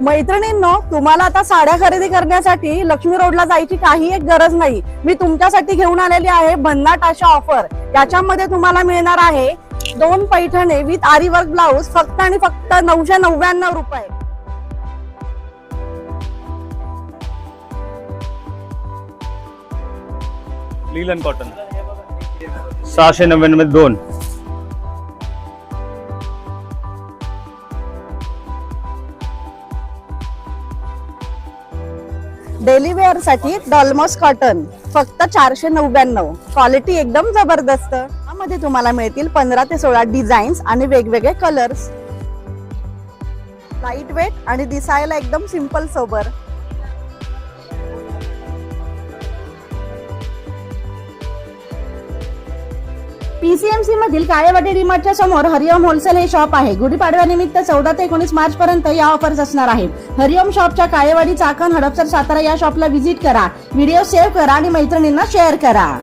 मैत्रिणींनो, तुम्हाला आता साड्या खरेदी करण्यासाठी लक्ष्मी रोडला जायची काही एक गरज नाही. मी तुमच्यासाठी घेऊन आलेली आहे भन्नाट अशा ऑफर. याच्यामध्ये तुम्हाला मिळणार आहे 2 पैठणे विथ आरी वर्क ब्लाउज फक्त आणि फक्त 999 रुपये. लीलन कॉटन 699 मध्ये 2. डेली वेअर साठी डॉल्मॉस कॉटन फक्त 499. क्वालिटी एकदम जबरदस्त. यामध्ये तुम्हाला मिळतील 15 ते 16 डिझाईन्स आणि वेगवेगळे कलर्स. लाईट वेट आणि दिसायला एकदम सिंपल सोबर. पीसीएमसी मधील काळेवाडी डीमार्टच्या समोर हरिओम होलसेल हे शॉप आहे. गुढीपाडव्यानिमित्त 14 ते 19 मार्च पर्यंत या ऑफर्स असणार आहेत. हरिओम शॉपच्या काळेवाडी, चाकण, हडपसर, सातारा या शॉपला व्हिजिट करा. व्हिडिओ सेव्ह करा आणि मैत्रिणींना शेअर करा.